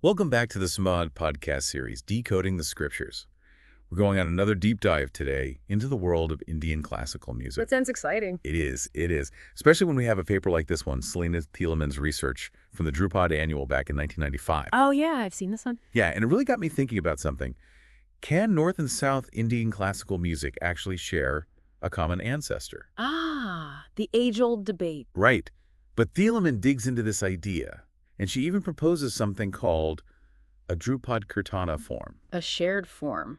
Welcome back to the Samvaad podcast series, Decoding the Scriptures. We're going on another deep dive today into the world of Indian classical music. That sounds exciting. It is. Especially when we have a paper like this one, Selena Thieleman's research from the Dhrupad Annual back in 1995. Oh, yeah, I've seen this one. Yeah, and it really got me thinking about something. Can North and South Indian classical music actually share a common ancestor? Ah, the age-old debate. Right. But Thieleman digs into this idea, and she even proposes something called a Dhrupad kirtana form. A shared form.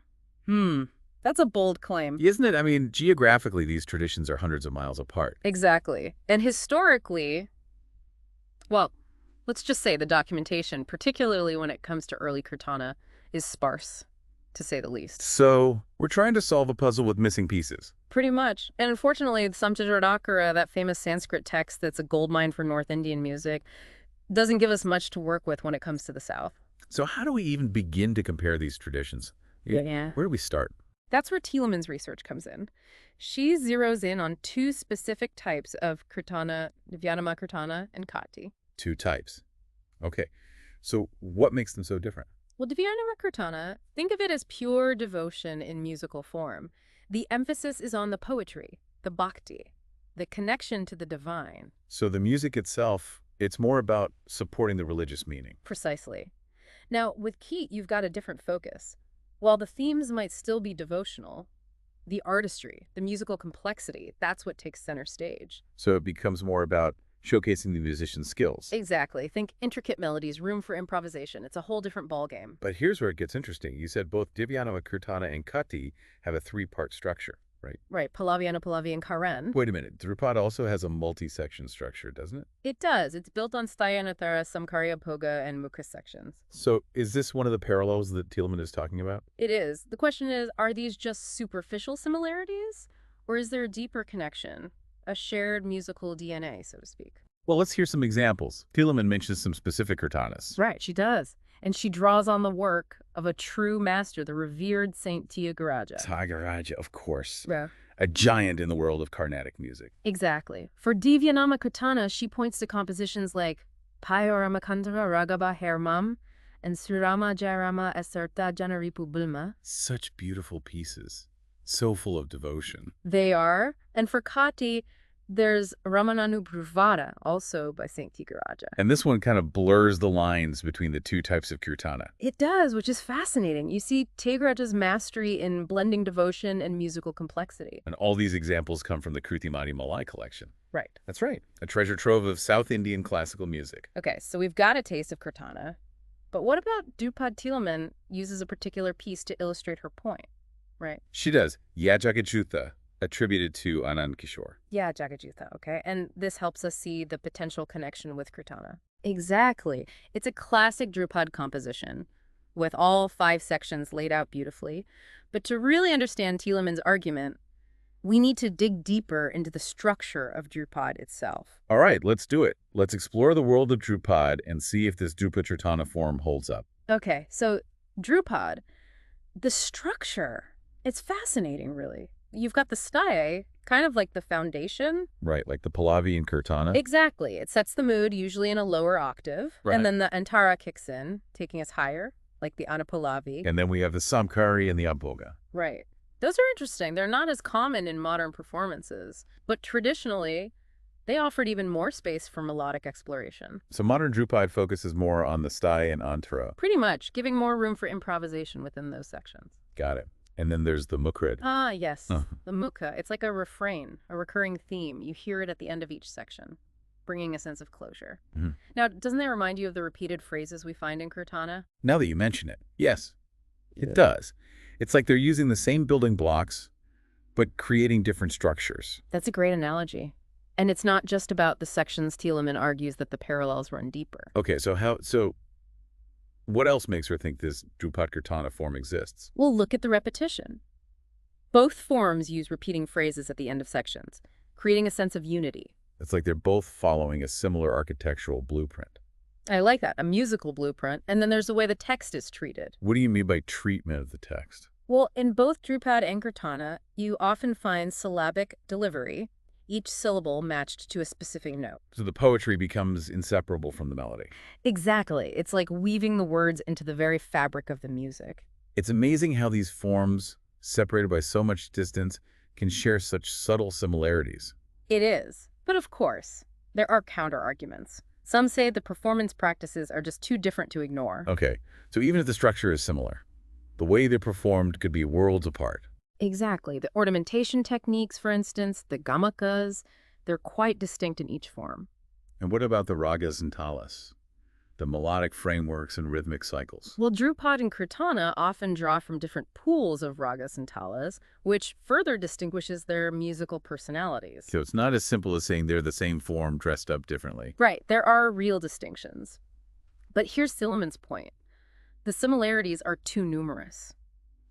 That's a bold claim. Isn't it? I mean, geographically, these traditions are hundreds of miles apart. Exactly. And historically, well, let's just say the documentation, particularly when it comes to early kirtana, is sparse, to say the least. So we're trying to solve a puzzle with missing pieces. Pretty much. And unfortunately, the Samvaad, that famous Sanskrit text that's a goldmine for North Indian music, doesn't give us much to work with when it comes to the South. So how do we even begin to compare these traditions? Yeah. Where do we start? That's where Thieleman's research comes in. She zeroes in on two specific types of kirtana, Divyanama kirtana and krti. Two types. Okay. So what makes them so different? Well, Divyanama kirtana, think of it as pure devotion in musical form. The emphasis is on the poetry, the bhakti, the connection to the divine. So the music itself, it's more about supporting the religious meaning. Precisely. Now, with Keat, you've got a different focus. While the themes might still be devotional, the artistry, the musical complexity, that's what takes center stage. So it becomes more about showcasing the musician's skills. Exactly. Think intricate melodies, room for improvisation. It's a whole different ballgame. But here's where it gets interesting. You said both Divyanama kirtana and krti have a three-part structure, right? Right. Pallavi, Anupallavi, and Karen. Wait a minute. Dhrupad also has a multi-section structure, doesn't it? It does. It's built on Sthayanatara, Samkarya, Bhoga, and Mukha sections. So is this one of the parallels that Thieleman is talking about? It is. The question is, are these just superficial similarities? Or is there a deeper connection? A shared musical DNA, so to speak? Well, let's hear some examples. Thieleman mentions some specific kirtanas. Right, she does. And she draws on the work of a true master, the revered Saint Tyagaraja. Tyagaraja, of course. Yeah. A giant in the world of Carnatic music. Exactly. For Divyanama kirtana, she points to compositions like Payoramakantara Ragaba Hermam and Srirama Jairama Asarta Janaripu Bulma. Such beautiful pieces. So full of devotion. They are. And for Krti, there's Ramananubhruvada, also by Saint Tyagaraja. And this one kind of blurs the lines between the two types of kirtana. It does, which is fascinating. You see Tyagaraja's mastery in blending devotion and musical complexity. And all these examples come from the Krithi Malai collection. Right. That's right. A treasure trove of South Indian classical music. Okay, so we've got a taste of kirtana. But what about Dhrupad Thieleman uses a particular piece to illustrate her point, right? She does. Yajagajutha, attributed to Anand Kishore. Yeah, Jagajutha, okay? And this helps us see the potential connection with kirtana. Exactly. It's a classic Dhrupad composition with all 5 sections laid out beautifully. But to really understand Thieleman's argument, we need to dig deeper into the structure of Dhrupad itself. All right, let's do it. Let's explore the world of Dhrupad and see if this Dhrupad kirtana form holds up. Okay, so Dhrupad, the structure, it's fascinating, really. You've got the sthaye, kind of like the foundation. Right, like the Pallavi and kirtana. Exactly. It sets the mood, usually in a lower octave. Right. And then the antara kicks in, taking us higher, like the Anupallavi. And then we have the Samkari and the Abhoga. Right. Those are interesting. They're not as common in modern performances. But traditionally, they offered even more space for melodic exploration. So modern Dhrupad focuses more on the sthaye and antara. Pretty much, giving more room for improvisation within those sections. Got it. And then there's the Mukrid. Ah, yes. The mukha. It's like a refrain, a recurring theme. You hear it at the end of each section, bringing a sense of closure. Mm-hmm. Now, doesn't that remind you of the repeated phrases we find in kirtana? Now that you mention it, yes, it does. It's like they're using the same building blocks, but creating different structures. That's a great analogy. And it's not just about the sections. Thieleman argues that the parallels run deeper. Okay, so what else makes her think this Dhrupad kirtana form exists? Well, look at the repetition. Both forms use repeating phrases at the end of sections, creating a sense of unity. It's like they're both following a similar architectural blueprint. I like that, a musical blueprint. And then there's the way the text is treated. What do you mean by treatment of the text? Well, in both Dhrupad and kirtana, you often find syllabic delivery each syllable matched to a specific note. So the poetry becomes inseparable from the melody. Exactly. It's like weaving the words into the very fabric of the music. It's amazing how these forms, separated by so much distance, can share such subtle similarities. It is. But of course, there are counter-arguments. Some say the performance practices are just too different to ignore. Okay, so even if the structure is similar, the way they're performed could be worlds apart. Exactly. The ornamentation techniques, for instance, the gamakas, they're quite distinct in each form. And what about the ragas and talas? The melodic frameworks and rhythmic cycles. Well, Dhrupad and kirtana often draw from different pools of ragas and talas, which further distinguishes their musical personalities. So it's not as simple as saying they're the same form dressed up differently. Right, there are real distinctions. But here's Silliman's point. The similarities are too numerous,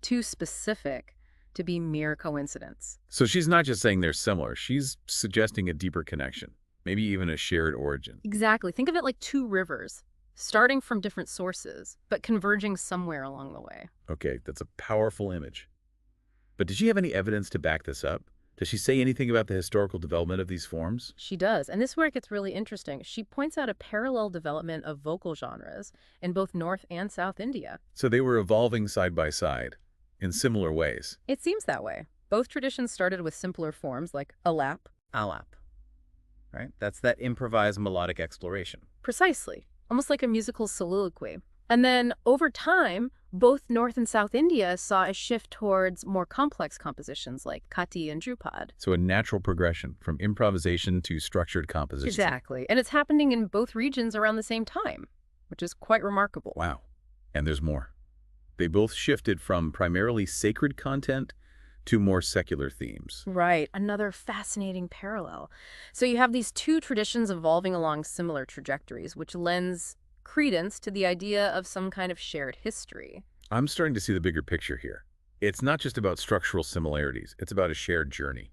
too specific to be mere coincidence. So she's not just saying they're similar, she's suggesting a deeper connection, maybe even a shared origin. Exactly. Think of it like two rivers, starting from different sources, but converging somewhere along the way. Okay, that's a powerful image. But did she have any evidence to back this up? Does she say anything about the historical development of these forms? She does, and this is where it gets really interesting. She points out a parallel development of vocal genres in both North and South India. So they were evolving side by side, in similar ways. It seems that way. Both traditions started with simpler forms like alap. Alap, right? That's that improvised melodic exploration. Precisely, almost like a musical soliloquy. And then, over time, both North and South India saw a shift towards more complex compositions like krti and Dhrupad. So a natural progression from improvisation to structured composition. Exactly. And it's happening in both regions around the same time, which is quite remarkable. Wow. And there's more. They both shifted from primarily sacred content to more secular themes. Right. Another fascinating parallel. So you have these two traditions evolving along similar trajectories, which lends credence to the idea of some kind of shared history. I'm starting to see the bigger picture here. It's not just about structural similarities. It's about a shared journey,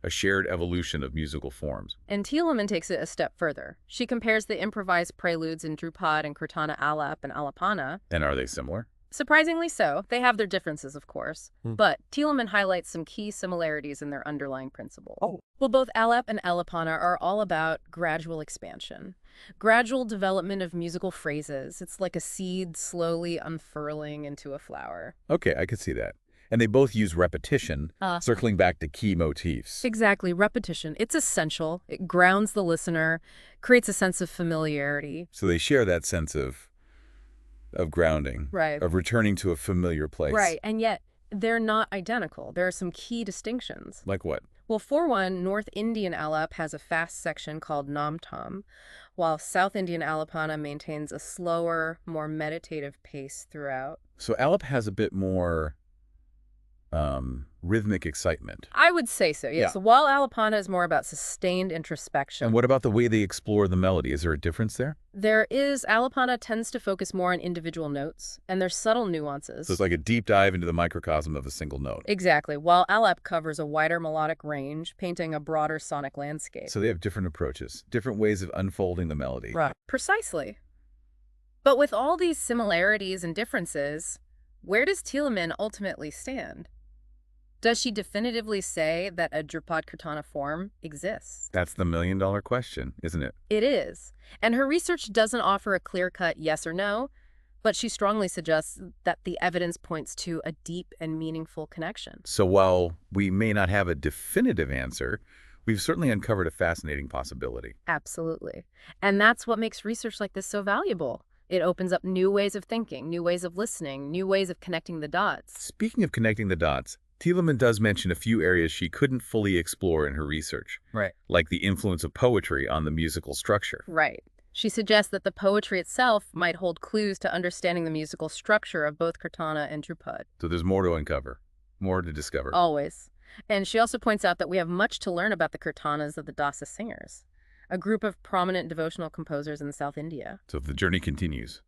a shared evolution of musical forms. And Thielemann takes it a step further. She compares the improvised preludes in Dhrupad and kirtana alap and alapana. And are they similar? Surprisingly so. They have their differences, of course. But Thielemann highlights some key similarities in their underlying principle. Well, both alap and alapana are all about gradual expansion. Gradual development of musical phrases. It's like a seed slowly unfurling into a flower. Okay, I could see that. And they both use repetition, circling back to key motifs. Exactly. Repetition. It's essential. It grounds the listener, creates a sense of familiarity. So they share that sense of grounding, Right. of returning to a familiar place. Right. And yet, they're not identical. There are some key distinctions. Like what? Well, for one, North Indian alap has a fast section called nam-tam, while South Indian alapana maintains a slower, more meditative pace throughout. So alap has a bit more rhythmic excitement. I would say so, yes. Yeah. While alapana is more about sustained introspection. And what about the way they explore the melody? Is there a difference there? There is. Alapana tends to focus more on individual notes, and there's subtle nuances. So it's like a deep dive into the microcosm of a single note. Exactly, while alap covers a wider melodic range, painting a broader sonic landscape. So they have different approaches, different ways of unfolding the melody. Right. Precisely. But with all these similarities and differences, where does Thielemann ultimately stand? Does she definitively say that a Dhrupad kirtana form exists? That's the million-dollar question, isn't it? It is. And her research doesn't offer a clear-cut yes or no, but she strongly suggests that the evidence points to a deep and meaningful connection. So while we may not have a definitive answer, we've certainly uncovered a fascinating possibility. Absolutely. And that's what makes research like this so valuable. It opens up new ways of thinking, new ways of listening, new ways of connecting the dots. Speaking of connecting the dots, Thielemann does mention a few areas she couldn't fully explore in her research, Right. like the influence of poetry on the musical structure. Right. She suggests that the poetry itself might hold clues to understanding the musical structure of both kirtana and Dhrupad. So there's more to uncover, more to discover. Always. And she also points out that we have much to learn about the kirtanas of the Dasa singers, a group of prominent devotional composers in South India. So the journey continues.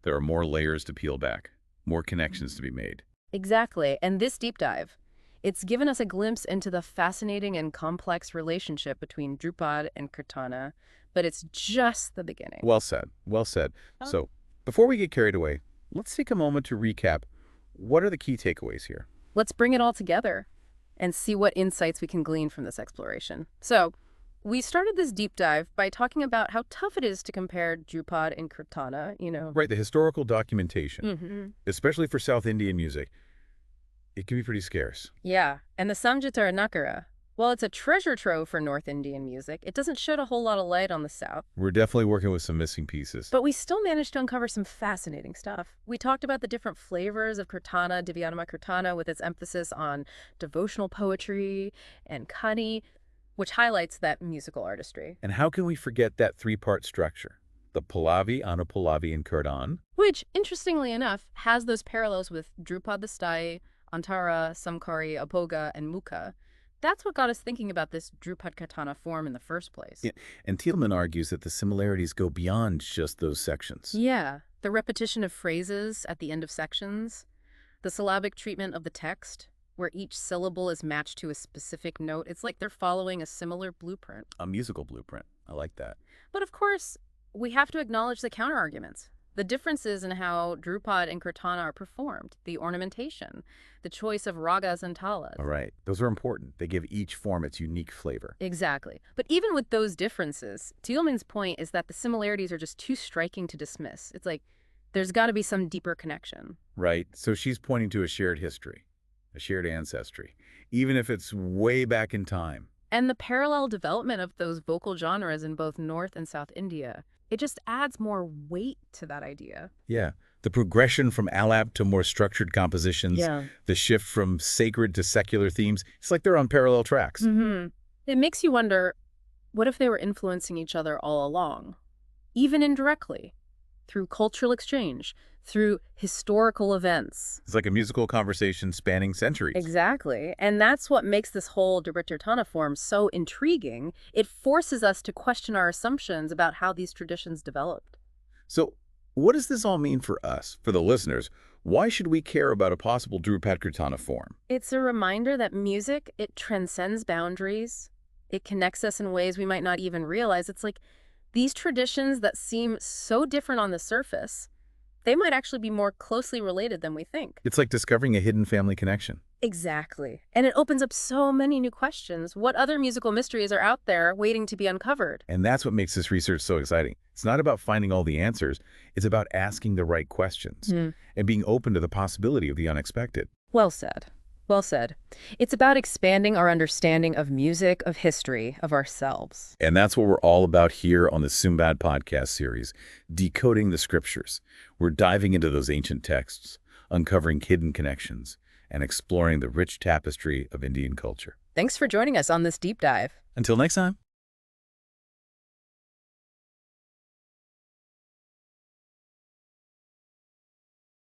There are more layers to peel back, more connections to be made. Exactly. And this deep dive, it's given us a glimpse into the fascinating and complex relationship between Dhrupad and kirtana, but it's just the beginning. Well said. Well said. So before we get carried away, let's take a moment to recap. What are the key takeaways here? Let's bring it all together. and see what insights we can glean from this exploration. So, we started this deep dive by talking about how tough it is to compare Dhrupad and kirtana, Right, the historical documentation, Mm-hmm. especially for South Indian music, it can be pretty scarce. Yeah, and the Samjitara Nakara, while it's a treasure trove for North Indian music, it doesn't shed a whole lot of light on the South. We're definitely working with some missing pieces. But we still managed to uncover some fascinating stuff. We talked about the different flavors of kirtana, Divyanama kirtana, with its emphasis on devotional poetry and kani, which highlights that musical artistry. And how can we forget that three-part structure? The Pallavi, Anupallavi, and Kirtan. Which, interestingly enough, has those parallels with Dhrupad the Stai, Antara, Samkari, Apoga, and Mukha. That's what got us thinking about this Dhrupad kirtana form in the first place. Yeah, and Thielman argues that the similarities go beyond just those sections. Yeah, the repetition of phrases at the end of sections, the syllabic treatment of the text, where each syllable is matched to a specific note. It's like they're following a similar blueprint. A musical blueprint. I like that. But of course, we have to acknowledge the counterarguments. The differences in how Dhrupad and kirtana are performed, the ornamentation, the choice of ragas and talas. All right. Those are important. They give each form its unique flavor. Exactly. But even with those differences, Thielman's point is that the similarities are just too striking to dismiss. It's like there's got to be some deeper connection. Right. So she's pointing to a shared history, a shared ancestry, even if it's way back in time. And the parallel development of those vocal genres in both North and South India, it just adds more weight to that idea. Yeah. The progression from alap to more structured compositions, the shift from sacred to secular themes, it's like they're on parallel tracks. Mm-hmm. It makes you wonder, what if they were influencing each other all along, even indirectly, through cultural exchange, through historical events? It's like a musical conversation spanning centuries. Exactly. And that's what makes this whole Dhrupad kirtana form so intriguing. It forces us to question our assumptions about how these traditions developed. So what does this all mean for us, for the listeners? Why should we care about a possible Dhrupad kirtana form? It's a reminder that music, it transcends boundaries. It connects us in ways we might not even realize. It's like these traditions that seem so different on the surface, they might actually be more closely related than we think. It's like discovering a hidden family connection. Exactly. And it opens up so many new questions. What other musical mysteries are out there waiting to be uncovered? And that's what makes this research so exciting. It's not about finding all the answers. It's about asking the right questions and being open to the possibility of the unexpected. Well said. Well said. It's about expanding our understanding of music, of history, of ourselves. And that's what we're all about here on the Samvaad podcast series, Decoding the Scriptures. We're diving into those ancient texts, uncovering hidden connections, and exploring the rich tapestry of Indian culture. Thanks for joining us on this deep dive. Until next time.